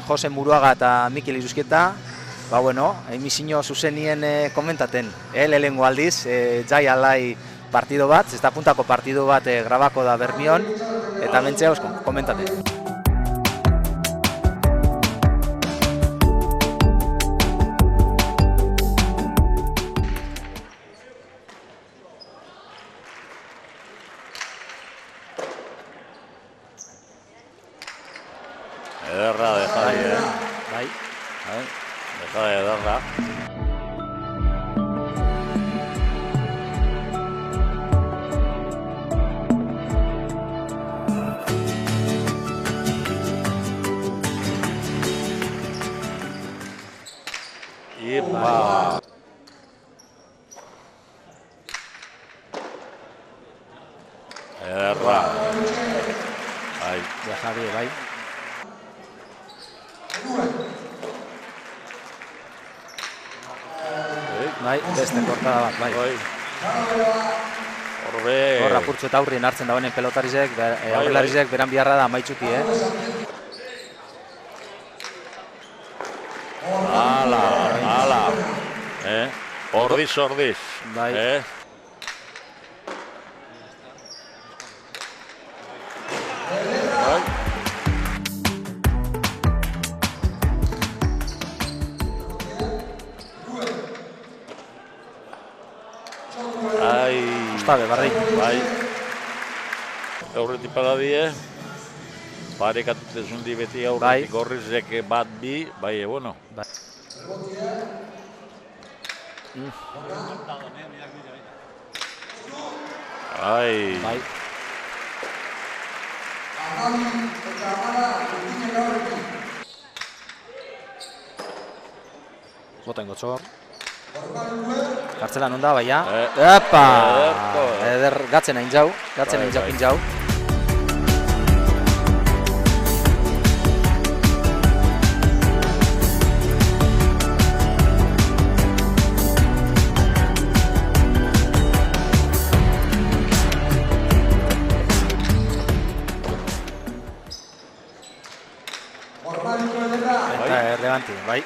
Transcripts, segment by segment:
Jose Muruaga eta Mikel Iruzkieta, emisio zuzenien komentaten. Lehengo aldiz, jai alai partido bat, ez da puntako partido bat grabako da Bermion, eta mentzea komentaten. Ederra, dejari, Bai. Dejari, ederra. Ipa! Ederra. Bai. Dejari, bai. Bai, beste kortada bat, bai. Horbe... Horra purtsu eta aurrien hartzen dagoenen pelotarizek, aurrelarizek beran biharra da maitxuki, Ala. Ordiz. Bai. Ostabe, barri. Bai. Aurretik paradie. Parekatutezun di beti aurretik horrizek bat bi, bai, bueno. Bai. Bai. Boten gotxor. Kartzelan onda, baina. Epa! Eder, gatzen hain jau. Eta erleganti, bai.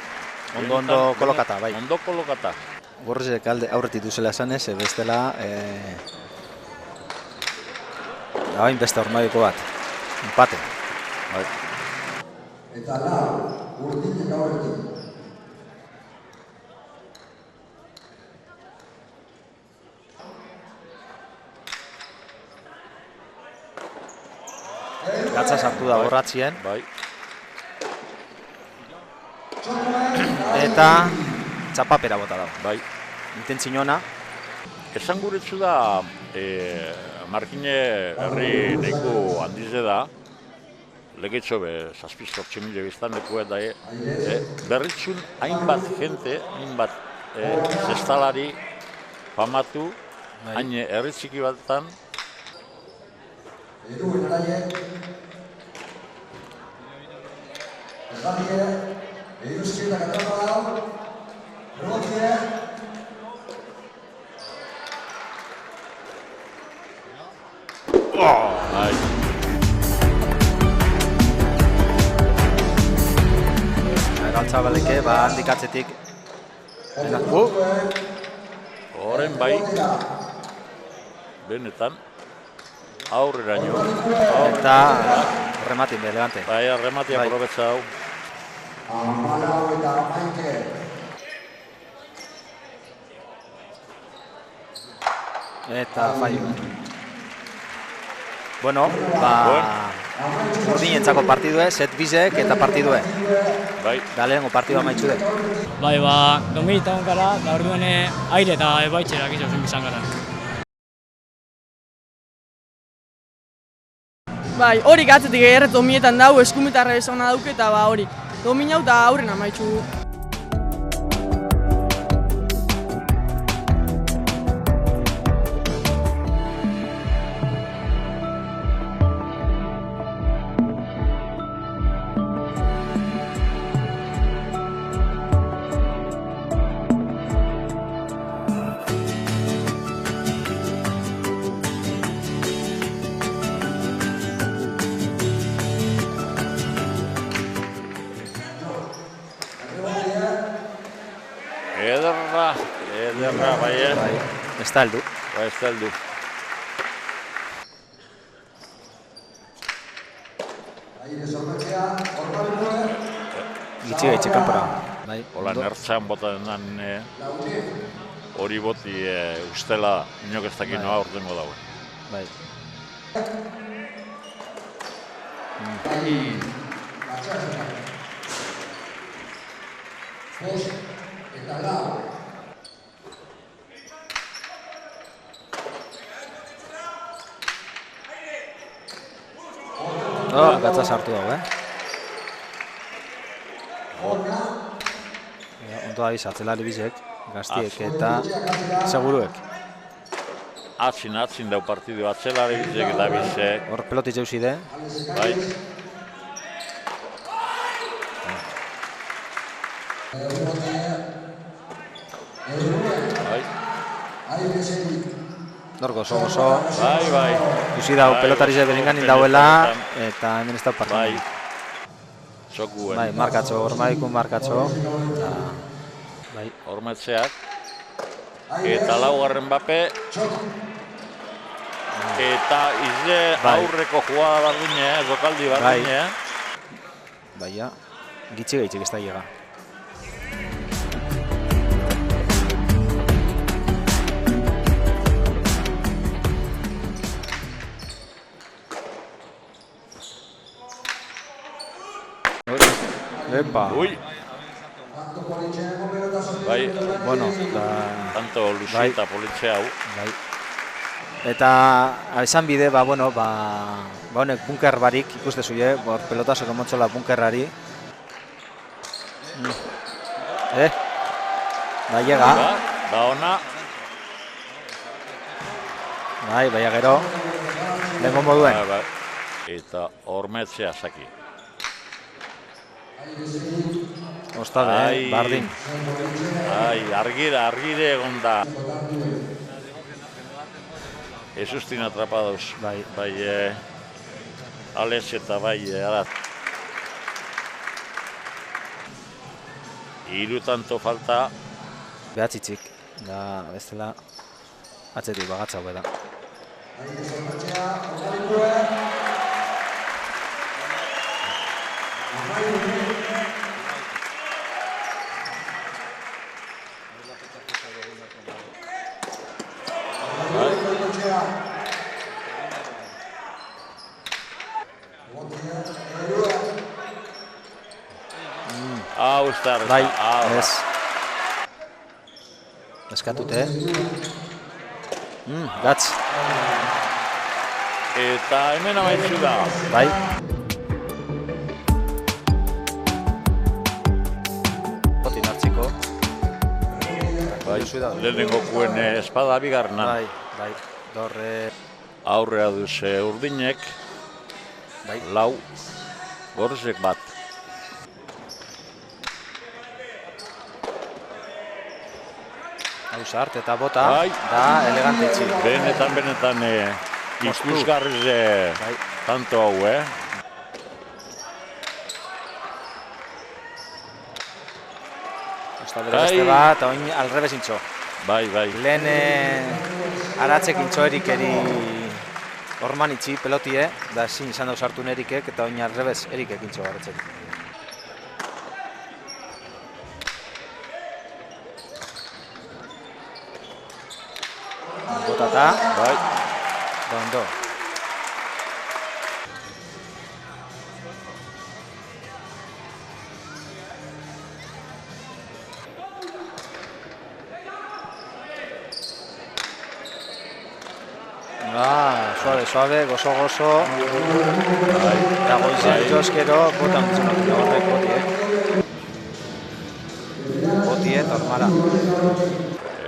Ondo kolokata, bai. Ondo kolokata. Gorrizek aurretik duzela esanez, bestela... Hain beste ormaiko bat. Empate. Eta urdinek aurretik. Gatza sartu da borratzien. Bai. Eta txapapera bota da. Bai. Intentzinona. Esan guretzu da, Markine herri nahiko handize da, legetxo zazpizortxe mila biztan lekua da, berritzun hainbat jente, hainbat zestalari famatu, hain herri txiki batetan. Eduen araie, Errabie, Iruzkietak atrapa da, Rotie, Bai. Galtzabaleke, handikatzetik. Horren bai, benetan, aurreraino. Eta rematin be, Levante. Bai, remati aprobetza hau. Amalau eta amaike. Eta fallo. Bueno, urdinentzako partidue, set bizek eta partidue. Bai. Da lehenko partidua maitxude. Bai, dominitan gara, da orduan aire eta ebaitxerak izan gara. Bai, hori gatzetik erret dominetan dau, eskumitarra esana dauke eta hori. Dominau eta aurrena maitxu. ederra, bai, Bai, ez da heldu. Bai, ez da heldu. Aire zorpetzea, orbalikoa, Gitxi gaitxe kanpora. Bai, Hola, nertzean bota denan hori boti ustela inok ez dakit noa ordengo dago. Bai. bost eta lau. Gatza sartu dago, Ondo abiz, atzelari bizek, gaztiek eta seguruek. Atzin dau partidu, atzelari bizek eta bizek. Hor pelotiz euside. Bai. Bai. Aire zeri. Hor gozo. Bai. Ikusi dau pelotarize berenganin dauela eta hemen ez da partidu. Bai. Txokuen. Bai, markatxo, hormaikun markatxo. Bai. Hormetzeak. Eta laugarren bape. Eta izle aurreko jugada bardine, jokaldi bardine. Baina, gitxi gaitxik ez da llega. Epa. Ui. Bai, Bueno, tanto Luisita politxe hau. bai. Eta esan bide, honek bunker barik ikuste zuen, pelotasoko motzola bunkerrari. Bai, llega. Da ona. Bai, baina gero, lehenko moduen. Bai. Eta hormetzea saki. Ostabe, bardin. Argire egon da. Esustin atrapados. Bai. Alex eta Arat. Hiru tanto falta. Behatzitzik, da bestela atzetik bagatza hau da. Aire zorpetzea, orbalikoa. Hau estar. Bai, ez. Eskatute. Gatz. Eta hemen amaitzu da. Bai. Potin hartziko. Bai, lehenengo kuen espada bigarna. Bai. Dorre. Aurrea duz urdinek. Bai. Lau. Gorzek bat. Hau sart eta bota. Bai. Da elegantitzi. Benetan ikusgarriz tanto hau, Ostabera beste bat, oin alrebes intxo. Bai. Lehen aratzek intxo erikeri orman itxi pelotie, da ezin izan dauz hartu erikek, eta oin alrebes erikek intxo garatzek. Botata. Bai. Ondo. Suave, gozo. Eta goizen joskero, botan bizonatu horrek botie, normala.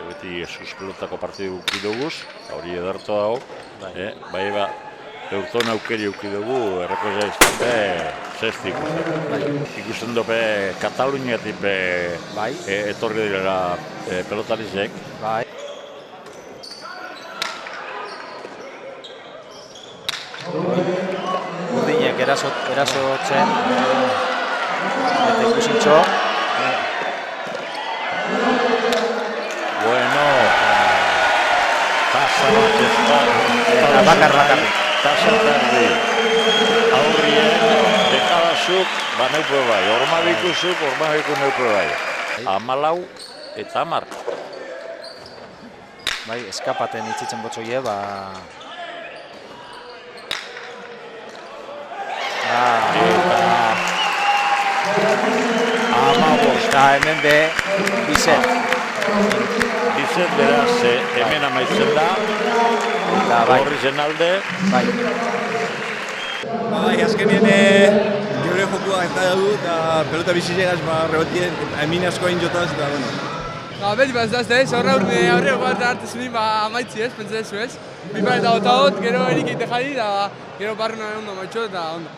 Beti suspelotako partidu ukidoguz, hori ederto dago. Bai, eurton aukeri ukidogu, erreko jaiztate, zesti ikusten. Ikusten dope Kataluniatik etorri direla pelotarizek. Bai. Urdinek erasotzen, eta ikusintxo. Eta bakar. Tasatardi aurrien dekadazuk baneupe bai, ormabikusuk ormabiku neupe bai. 14 eta 10. Bai, eskapaten itzitzen botzoie, ba... Eta hemen be, Bizet. Bizet beraz hemen amaitzen da, Eta bai, horri zen alde. bai. Bai, azkenien geure jokua eta dugu, eta pelota bizitzeaz, rebotien, hemin asko egin jotaz, eta bueno. Beti bat ez, aurreko bat hartu zuen amaitzi ez, pentsatzen ez. Bipan eta gotagot, gero erik egite jari, eta gero barruna ondo maitxo, eta ondo.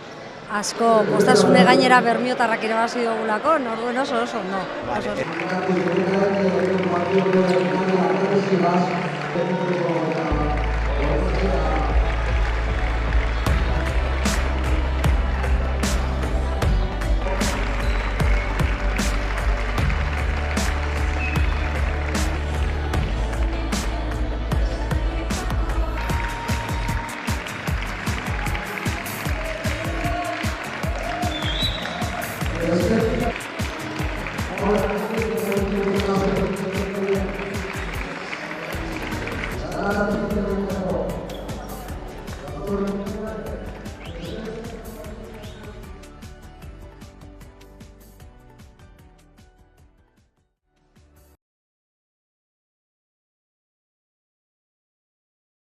Asko, postasune gainera bermiotarrak irabazi dugulako, orduen oso, no. Thank you.